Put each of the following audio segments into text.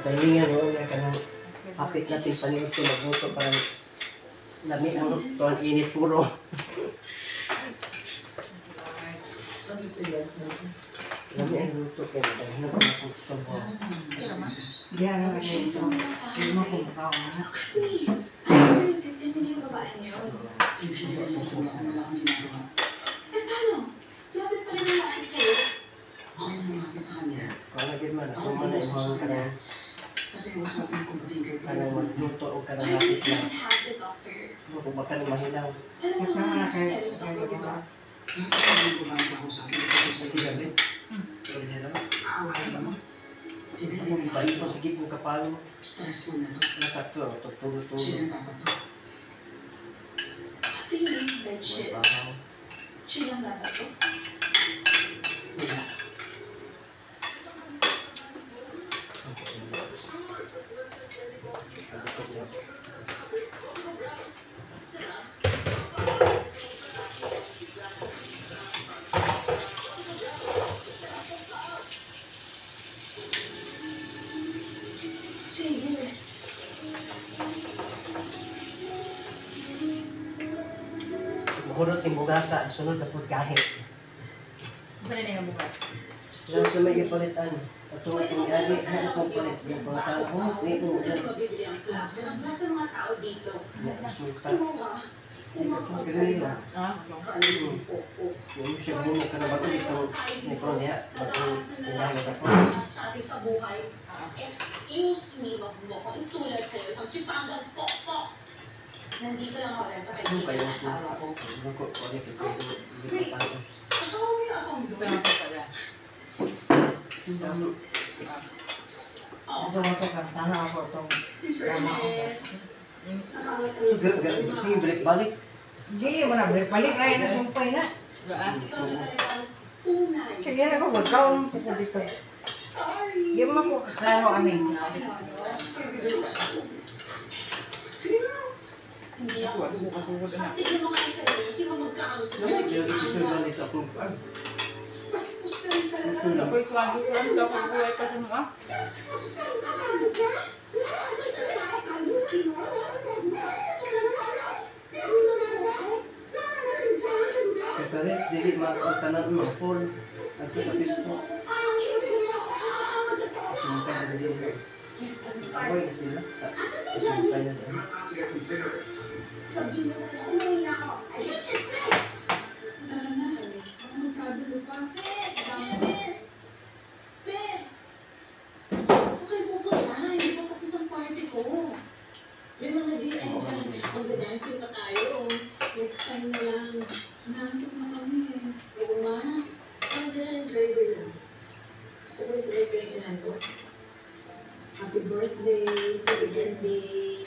Talingan mo nga ka ng hapit natin paniod ko magluto para lami ang tuwan init puro. Lami ang luto kaya dahil na kung gusto mo. Diyan naman siya ito. Hindi mo kung baka ako na. Ano yung victim mo yung babae niyo? Paano? Lapit pa rin ang lapit sa'yo. Ako yung lumapit sa kanya. Kung nagin man, ako man ay mga ka ng Kasi usapin ko pati kay kanang magluto o Why kanang do you hapit na. even have the doctor? Kung baka nang mahilaw. Alam mo Ito naman nga yung kay... selos ako, di ba? Nakakasabi ko lang ako sa akin kasi sa Sige gabi. Pero hindi naman. away mo. Hindi Kung din ibalik mo sige kung kapalo. stressful na to. Nasakto ako, tutulog-tulog. Siya yung dapat to. What do you mean by shit? Bahaw. Siya lang dapat to? Wala. Sige. Mahurot yung bugasa, sunod na pagkahit. Ano na yung bukas? Lang sa may ipalitan. Patungkol yung agi, na akong palit. Yung pangatawa ko, may umulan. Nasa mga tao dito. Nasuka. Kumuha. Ganun lang. Ah, Yung siya mo ka na bago dito. Nito niya, bago inahanap ako. Sa ating sa buhay. Excuse me, wag mo ko itulad sa'yo. Isang chipangang pok-pok. Nandito lang ako dahil sa Ano kaibigan kayo ng sa asawa ko. Ano ko, ulit ito. Hindi ko tapos. Asawa mo yung akong ito doon. na po pala. Ito ako ka. Tama ako itong... He's very nice. Sige, balik-balik. Sige mo na. Balik na yun. Nasumpay na. Gaan? Ikaw talagang tunay. Sige na ako. Magkawang po ko dito. Sorry. Hindi mo ako kaklaro amin. Sige na. Hindi Ako, ako. ako kasugod na. Tignan mo kayo sa'yo. Sino magkakaroon sa Yung issue na nito akong Bastos ka rin talaga. Ako ito ang gusto lang daw kung buhay pa sa mga. Kasi rin, dili makakatanan mga phone. At sa pisto. Sumpay na dili. Away na sila. Sumpay na dili. Tara na. Magkagulo pa. Bes! Bes! Saan kayo pupunta? Hindi pa tapos ang party ko. May mga DM dyan. Magda-dancing pa tayo. Next time na lang. Naantok na kami eh. Oo ma. Saan dyan yung driver lang? Sabay-sabay kayo ginantok. Happy birthday! Happy birthday!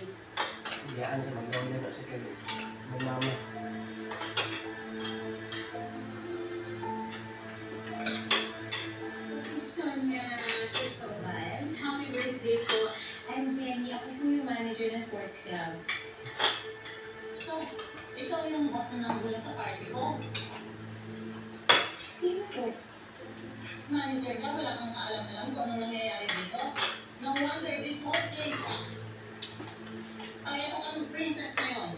Iyaan sa magawin na sa kayo. May mama. Si Sonia Cristobal. Happy birthday po. I'm Jenny. Ako po yung manager ng sports club. So, ikaw yung boss na nanggulo sa party ko? Sino po? Manager ka? Wala kang kaalam-alam kung ano nangyayari dito? No wonder this whole place sucks. Pareho kang princess na yun.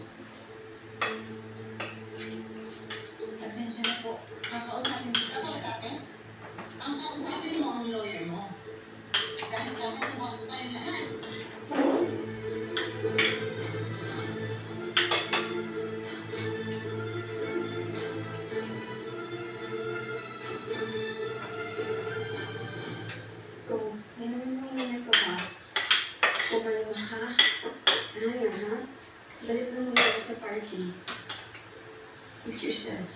Pasensya na po. Kakausapin kita. Kakausapin? Ang kausapin mo ang lawyer mo. Dahil kakasuhan ko kayong lahat. Kung nanamimili ka ba, kumalma ka. Ano ha? Balik mo muna ka sa party. Fix yourself.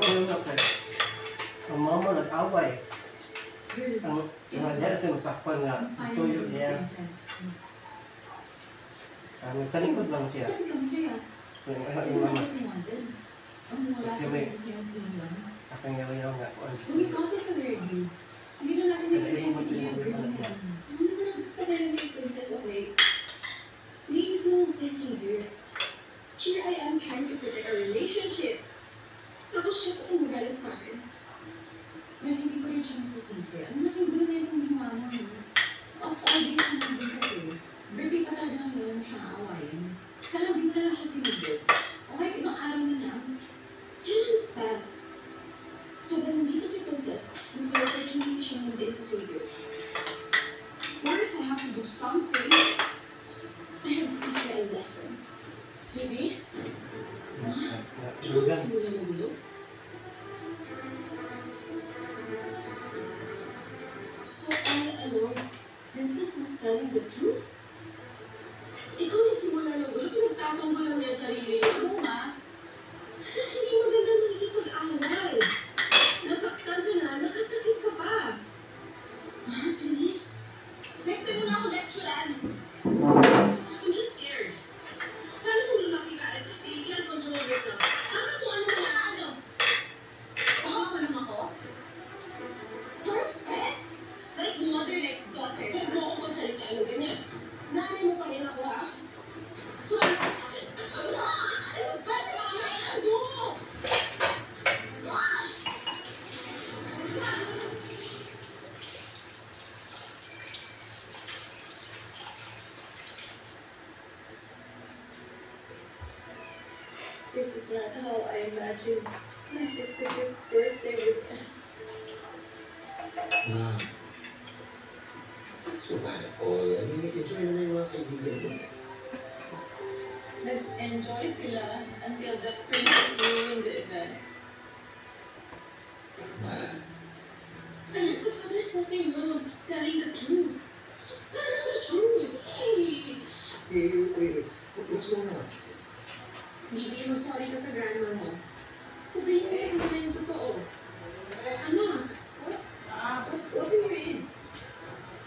yung nakay. Ang mama nag-away. Girl, Ang nangyari sa masakpan nga, tuyo niya. Talikod lang siya. Bakit ka masaya? Yung Kasi yung mama. bakit mo wanted? Ang wala sa princess yung feeling lang. Akang yaw-yaw nga. Kung ikaw ka ready, hindi na natin yung sa iyo, girl na yan. Ano naman ang kanalang may princess, okay? Please, no procedure. Here I am trying to protect our relationship. Tapos siya ito magalit sa akin. Well, hindi ko rin siya masisisi. Ang laking gulo na itong ginawa mo. Of all days naman din kasi, birthday pa talaga ng meron siyang awayin. Sana di mo na lang siya sinugod. O kahit ibang araw na lang. Kailan pa? Habang nandito si Princess, mas may opportunity siya mag-date sa Savior. First, I have to do something. I have to teach her a lesson. Sweetie? Ma? Ikaw na simula ng gulo? So, all along, Princess was telling the truth? Ikaw na simula ng gulo? Pinagtapang mo lang niya sarili niya? Oo, Ma. Hindi maganda makikipag-away. Nasaktan ka na, nakasakit ka pa. Ma, please. Next time mo na ako lecturean. I'm just scared. Paano kung lumaki ka at you can't control yourself? Baka kung ano ka na ano? Baka ako lang ako? Perfect! Like mother, like daughter. Huwag mo ako magsalita mo ganyan. Nanay mo pa rin ako, ha? Sumama ka sa akin. Ano ba sa mga kailan mo? This is not how I imagined my 65th birthday would end. Ma, it's not so bad at all. I mean, enjoy na yung mga kaibigan mo eh. Nag-enjoy sila until the princess ruined the event. Ma, There's nothing wrong with telling the truth. Telling the truth. Hey! wait. What's going on? Bibi, sorry ka sa grandma mo. Sabihin mo sa kanila yung totoo. Anak, what do you mean?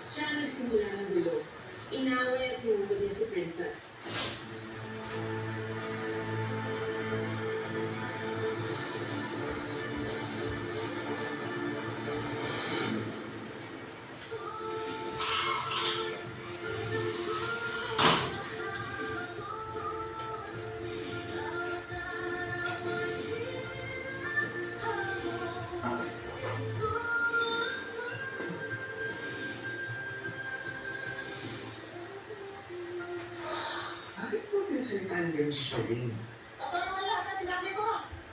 Siya nagsimula ng gulo. Inaway at sinugod niya si Princess. Bakit mo pinagsalita ng gano'n si Charlene? Totoo naman lahat na sinabi ko.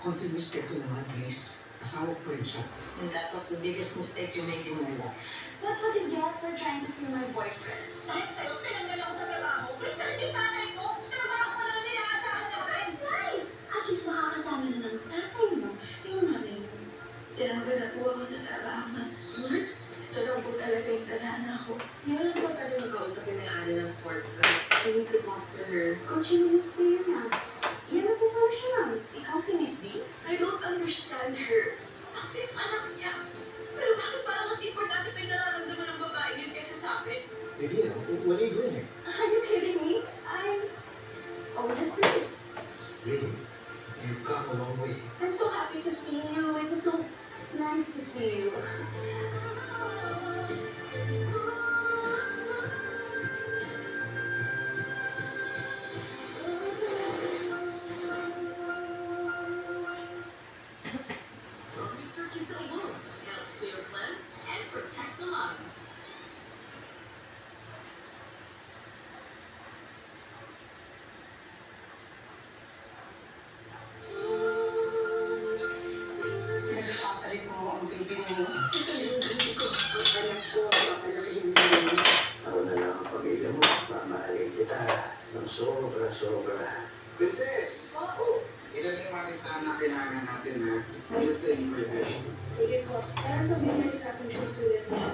Konting respeto naman, please. Asawa ko pa rin siya. And that was the biggest mistake you made in your life. That's what you get for trying to see my boyfriend. Dahil sa'yo, tinanggal ako sa trabaho. May sakit yung tatay ko. Trabaho ko lang inaasahan na. That's nice! At least makakasama na ng tatay mo. Yung nanay mo. Tinanggal na po ako sa trabaho na. What? Ito lang po talaga yung tadhana ko. Meron ko pwede makausap yung may-ari ng sports club. I need to talk to her. Coach, yung Miss D na. Yan ang po siya. Ikaw si Miss D? I don't understand her. Ako yung anak niya. Pero bakit parang mas importante pa yung nararamdaman ng babae yun kaysa sa akin? Divina, what are you doing here? Are you kidding me? Oh, this place. Really? You've come a long way. I'm so happy to see you. It was so nice to see you. Smoking circuits at home helps clear phlegm and protect the lungs. Pinagpapalit mo ang baby mo. Ito yung hindi ko. Ang anak ko, papalakihin nila. Ako na lang ang pamilya mo. Mamahalin kita. Ng sobra. Princess! Oo. Ito na yung mga listahan na kailangan natin ha. Just stay for that. Sige po. Parang pabigyan sa akin yung sulit niya.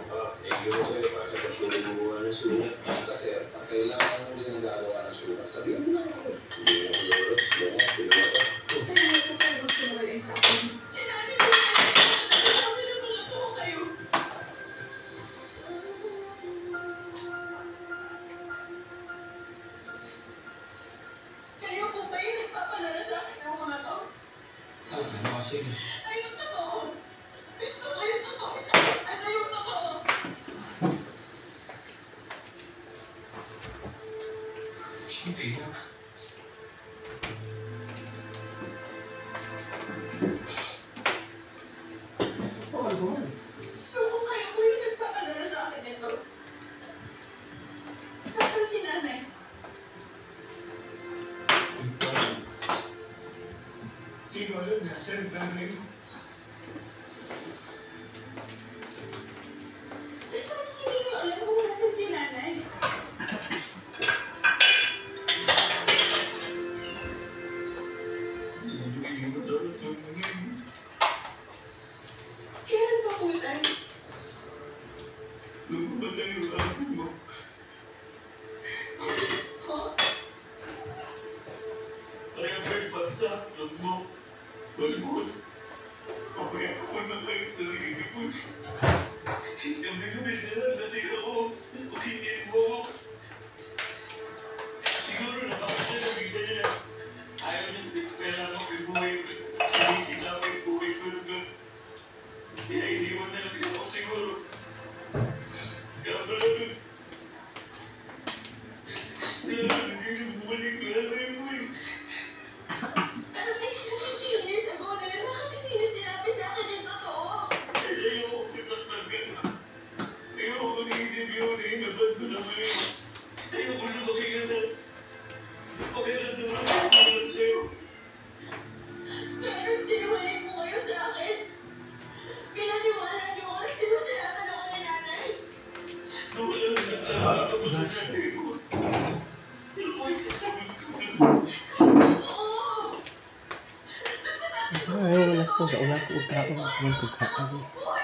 Thank you sa'yo para sa pagtuloy mo buwan ng sulat. Basta sir, pag kailangan mo din ang gagawa ng sulat, sabihin mo lang ako. Hindi na ako lulot. Bukas, pinuha ko. Pero may kasal gusto mo lang sa akin. Si Nanay sige. Ay, yung totoo. Gusto ko yung totoo sa akin. Ano yung totoo? Hindi na. Oo, ano man. So, kung kayo po yung nagpapadala sa akin ito, nasaan si nanay? Hindi ko alam nasa yung nanay mo. Paano hindi niyo alam kung nasaan si nanay? Kailan pa po tayo? Lumatay yung anak mo. Ho? Kaya may pagsa, mo. Balbon. Papaya ko na kayo sa sarili ko. Yung binibigyan na sila ko. Pagkinin mo ko. Siguro nakakasya na bigla niya. Ayaw niya, kailangan ko yung buhay ko. Sinisila ko yung buhay ko doon. Kaya iniwan na lang ako siguro. Kaya pala doon. Kaya hindi niyo bumalik na lang mo eh. Pero may 17 years ago na yun, bakit hindi niyo sinabi sa akin yung totoo? Ayoko kasaktan ka na. Ayoko mag-isip yun eh. Nabando na mali. Ayoko lumaki ka na. Okay lang sa mga kapatid sa'yo. Kaya nung sinuhalay ko kayo sa akin, pinaniwala niyo ako na sinusulatan ako ni nanay. Nawala na ako sa sarili ko. Pero po isasabi ko na. Oo! Mas matapos ko Ay, wala ko sa una ko kaon. Ang pagkaon. buhay